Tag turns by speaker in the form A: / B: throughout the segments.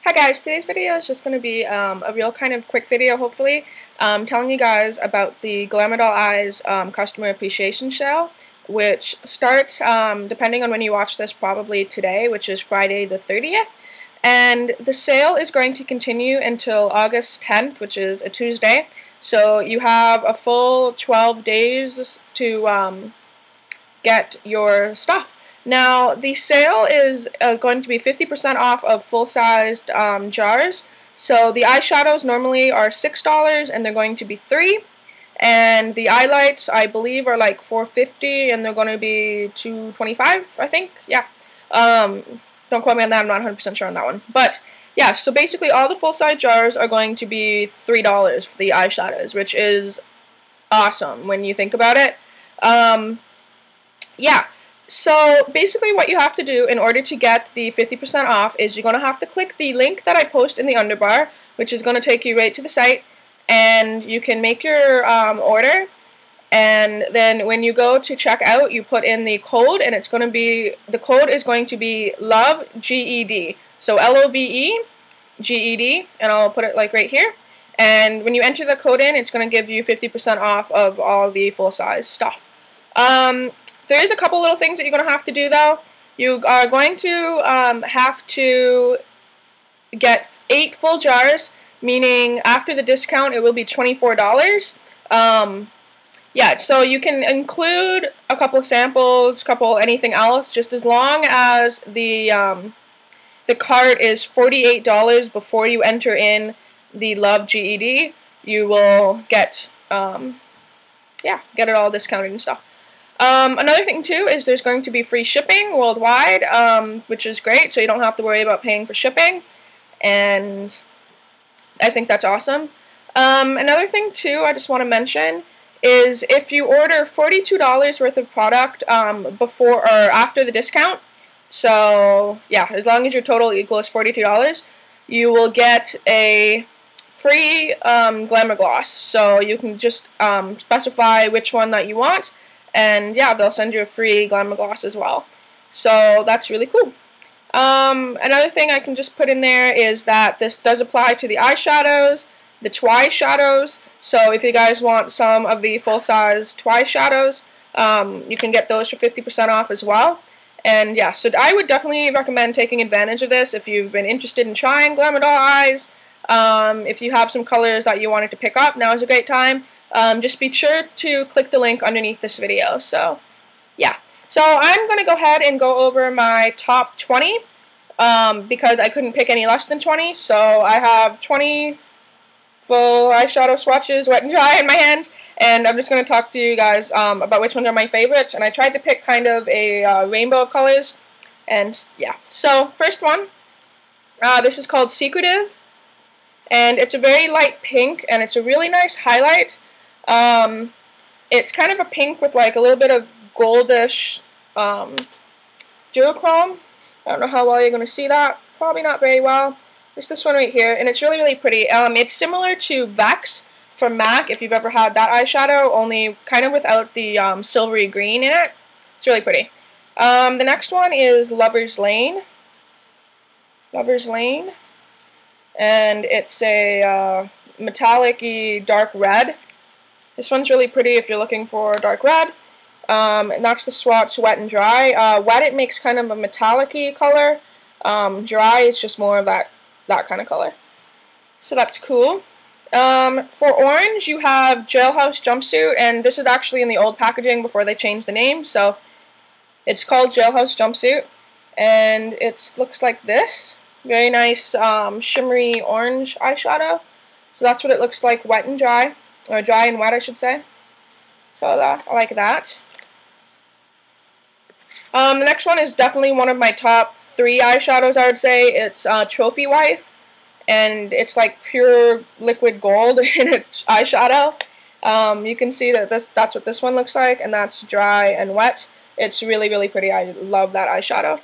A: Hi guys, today's video is just going to be a real kind of quick video, hopefully, telling you guys about the GLAMOUR Eyes customer appreciation sale, which starts, depending on when you watch this, probably today, which is Friday the 30th, and the sale is going to continue until August 10th, which is a Tuesday, so you have a full 12 days to get your stuff. Now, the sale is going to be 50% off of full-sized jars. So the eyeshadows normally are $6 and they're going to be $3. And the eyelights, I believe, are like $4.50 and they're going to be $2.25, I think. Yeah. Don't quote me on that. I'm not 100% sure on that one. But yeah, so basically all the full-size jars are going to be $3 for the eyeshadows, which is awesome when you think about it. Yeah. So basically what you have to do in order to get the 50% off is you're going to have to click the link that I post in the underbar, which is going to take you right to the site, and you can make your order, and then when you go to check out, you put in the code, and it's going to be, the code is going to be LOVE GED, so LOVE GED, and I'll put it like right here, and when you enter the code in, it's going to give you 50% off of all the full-size stuff. There is a couple little things that you're going to have to do, though. You are going to have to get 8 full jars, meaning after the discount it will be $24. Yeah, so you can include a couple samples, anything else, just as long as the cart is $48 before you enter in the LOVE GED. You will get, yeah, get it all discounted and stuff. Another thing too is there's going to be free shipping worldwide, which is great, so you don't have to worry about paying for shipping, and I think that's awesome. Another thing too I just want to mention is if you order $42 worth of product before or after the discount, so yeah, as long as your total equals $42, you will get a free glamour gloss, so you can just specify which one that you want. And yeah, they'll send you a free glamour gloss as well. So that's really cool. Another thing I can just put in there is that this does apply to the eyeshadows, the twice shadows. So if you guys want some of the full-size twice shadows, you can get those for 50% off as well. And yeah, so I would definitely recommend taking advantage of this if you've been interested in trying GLAMOUR eyes. If you have some colors that you wanted to pick up, now is a great time. Just be sure to click the link underneath this video. So, yeah. So I'm going to go ahead and go over my top 20 because I couldn't pick any less than 20. So I have 20 full eyeshadow swatches, wet and dry, in my hands. And I'm just going to talk to you guys about which ones are my favorites. And I tried to pick kind of a rainbow of colors. And, yeah. So, first one. This is called Secretive. And it's a very light pink. And it's a really nice highlight. It's kind of a pink with like a little bit of goldish duochrome. I don't know how well you're going to see that. Probably not very well. There's this one right here, and it's really, really pretty. It's similar to Vex from MAC, if you've ever had that eyeshadow, only kind of without the silvery green in it. It's really pretty. The next one is Lover's Lane. Lover's Lane. And it's a metallic-y dark red. This one's really pretty if you're looking for dark red. And that's the swatch Wet and Dry. Wet, it makes kind of a metallic-y color. Dry is just more of that kind of color. So that's cool. For orange, you have Jailhouse Jumpsuit, and this is actually in the old packaging before they changed the name. So it's called Jailhouse Jumpsuit, and it looks like this. Very nice shimmery orange eyeshadow. So that's what it looks like wet and dry. Or dry and wet, I should say. So I like that. The next one is definitely one of my top 3 eyeshadows, I would say. It's Trophy Wife. And it's like pure liquid gold in its eyeshadow. You can see that that's what this one looks like. And that's dry and wet. It's really, really pretty. I love that eyeshadow.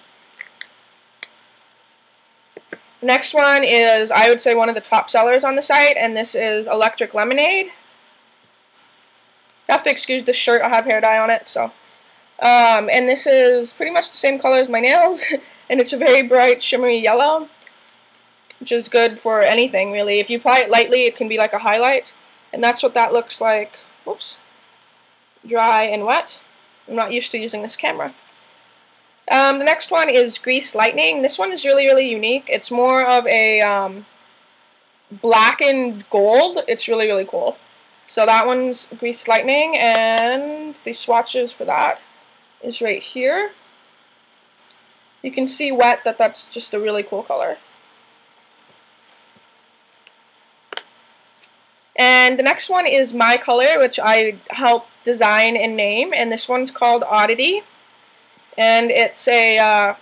A: Next one is, I would say, one of the top sellers on the site. And this is Electric Lemonade. You have to excuse this shirt, I have hair dye on it, so. And this is pretty much the same color as my nails, and it's a very bright, shimmery yellow. which is good for anything really. If you apply it lightly, it can be like a highlight, and that's what that looks like. Whoops. Dry and wet. I'm not used to using this camera. The next one is Grease Lightning. This one is really, really unique. It's more of a black and gold. It's really, really cool. So that one's Grease Lightning, and the swatches for that is right here. You can see wet that that's just a really cool color. And the next one is My Color, which I helped design and name, and this one's called Oddity. And it's a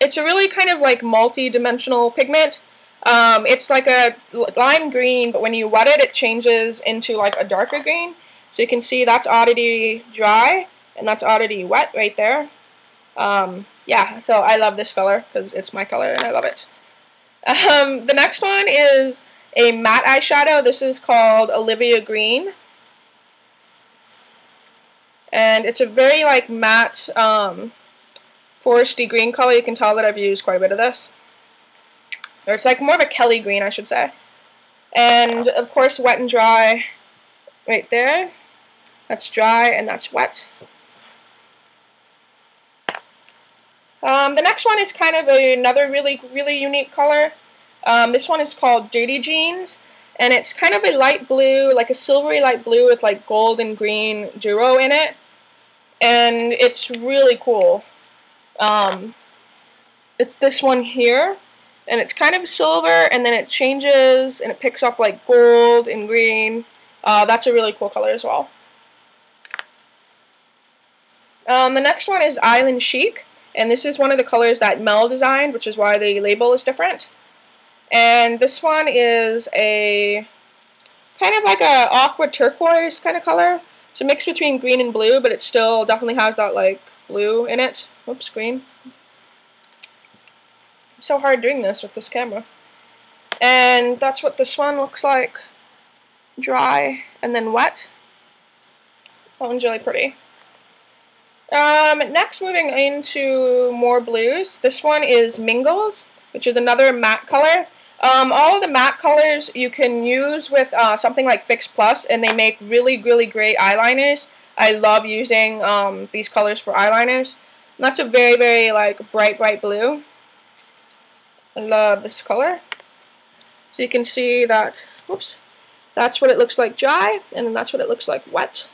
A: really kind of like multi-dimensional pigment. It's like a lime green, but when you wet it, it changes into like a darker green. So you can see that's Oddity Dry, and that's Oddity Wet right there. Yeah, so I love this color because it's my color and I love it. The next one is a matte eyeshadow. This is called Olivia Green. And it's a very like matte foresty green color. You can tell that I've used quite a bit of this. Or it's like more of a Kelly green, I should say. And of course Wet and Dry right there. That's dry and that's wet. The next one is kind of another really, really unique color. This one is called Dirty Jeans, and it's kind of a light blue, like a silvery light blue with like gold and green duo in it, and it's really cool. It's this one here, and it's kind of silver, and then it changes, and it picks up like gold and green. That's a really cool color as well. The next one is Island Chic. And this is one of the colors that Mel designed, which is why the label is different. And this one is a kind of like a aqua turquoise kind of color. It's a mix between green and blue, but it still definitely has that like blue in it. Whoops, green. It's so hard doing this with this camera. And that's what this one looks like. Dry and then wet. That one's really pretty. Next, moving into more blues, this one is Mingles, which is another matte color. All of the matte colors you can use with something like Fix Plus, and they make really, really great eyeliners. I love using these colors for eyeliners. And that's a very, very like bright, bright blue. I love this color. So you can see that, whoops, that's what it looks like dry, and then that's what it looks like wet.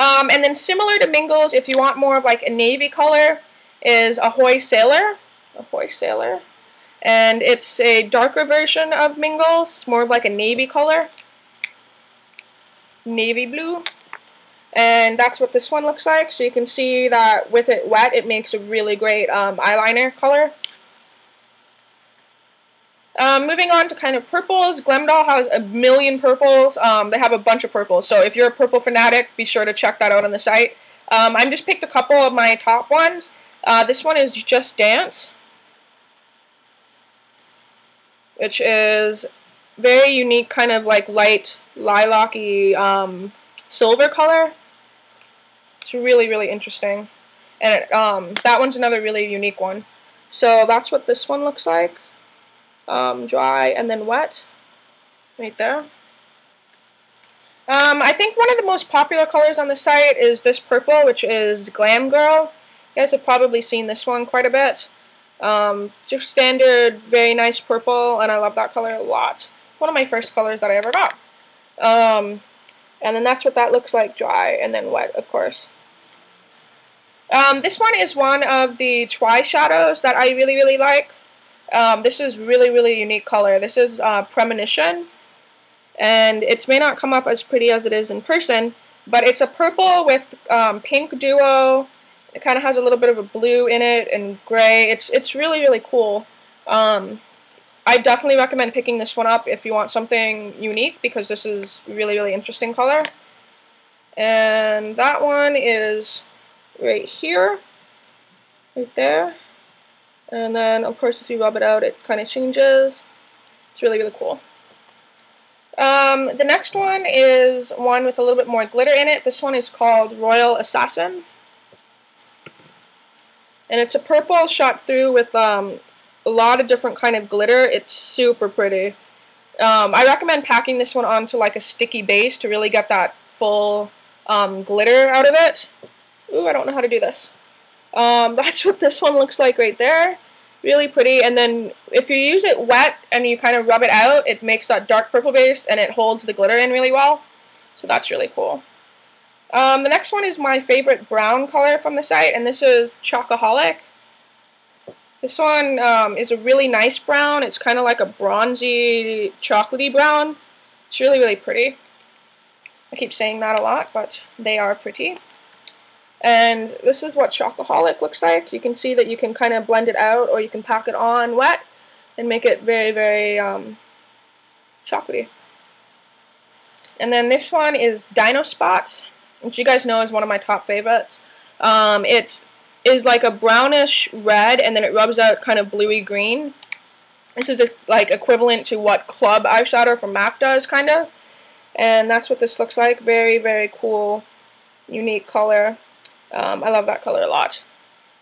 A: And then similar to Mingles, if you want more of like a navy color, is Ahoy Sailor. Ahoy Sailor. And it's a darker version of Mingles. It's more of like a navy color. Navy blue. And that's what this one looks like. So you can see that with it wet, it makes a really great eyeliner color. Moving on to kind of purples, Glamdoll has a million purples. They have a bunch of purples, so if you're a purple fanatic, be sure to check that out on the site. I just picked a couple of my top ones. This one is Just Dance, which is very unique, kind of like light lilac-y silver color. It's really, really interesting. And that one's another really unique one. So that's what this one looks like. Dry and then wet, right there. I think one of the most popular colors on the site is this purple, which is Glam Girl. You guys have probably seen this one quite a bit. Just standard, very nice purple, and I love that color a lot. One of my first colors that I ever got. And then that's what that looks like dry and then wet, of course. This one is one of the EYESHADOWS that I really, really like. This is really, really unique color. This is Premonition, and it may not come up as pretty as it is in person, but it's a purple with pink duo. It kind of has a little bit of a blue in it and gray. It's really, really cool. I definitely recommend picking this one up if you want something unique, because this is really, really interesting color. And that one is right here, right there. And then, of course, if you rub it out, it kind of changes. It's really, really cool. The next one is one with a little bit more glitter in it. This one is called Royal Assassin. And it's a purple shot through with a lot of different kind of glitter. It's super pretty. I recommend packing this one onto like a sticky base to really get that full glitter out of it. Ooh, I don't know how to do this. That's what this one looks like right there. Really pretty. And then if you use it wet and you kind of rub it out, it makes that dark purple base and it holds the glitter in really well. So that's really cool. The next one is my favorite brown color from the site, and this is Chocoholic. This one is a really nice brown. It's kind of like a bronzy, chocolatey brown. It's really, really pretty. I keep saying that a lot, but they are pretty. And this is what Chocoholic looks like. You can see that you can kind of blend it out, or you can pack it on wet and make it very, very chocolatey. And then this one is Dino Spots, which you guys know is one of my top favorites. It is like a brownish red, and then it rubs out kind of bluey green. This is like equivalent to what Club eyeshadow from MAC does, kind of. And that's what this looks like. Very, very cool, unique color. I love that color a lot.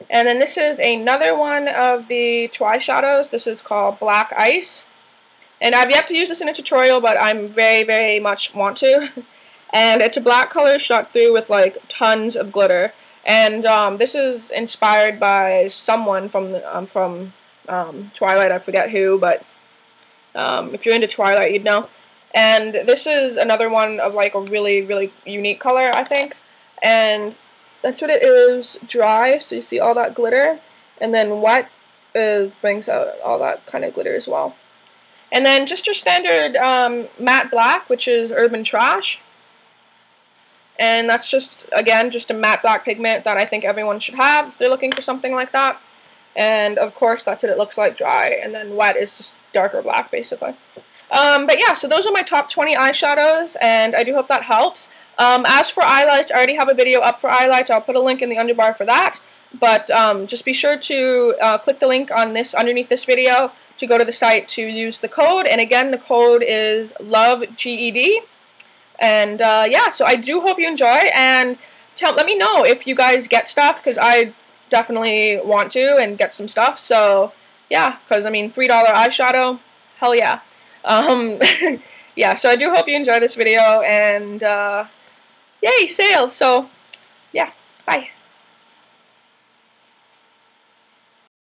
A: And then this is another one of the EYESHADOWS. This is called Black Ice. And I've yet to use this in a tutorial, but I'm very, very much want to. And it's a black color shot through with like tons of glitter. And this is inspired by someone from Twilight. I forget who, but if you're into Twilight, you'd know. And this is another one of like a really, really unique color, I think. And that's what it is dry, so you see all that glitter, and then wet brings out all that kind of glitter as well. And then just your standard matte black, which is Urban Trash, and that's just, again, just a matte black pigment that I think everyone should have if they're looking for something like that. And of course that's what it looks like dry, and then wet is just darker black basically. But yeah, so those are my top 20 eyeshadows, and I do hope that helps. As for highlights, I already have a video up for highlights. I'll put a link in the underbar for that. But just be sure to click the link on this underneath this video to go to the site to use the code. And again, the code is LOVEGED. And yeah, so I do hope you enjoy. And let me know if you guys get stuff, because I definitely want to and get some stuff. So yeah, because I mean, $3 eyeshadow, hell yeah. Yeah, so I do hope you enjoy this video, and yay, sale! So, yeah, bye.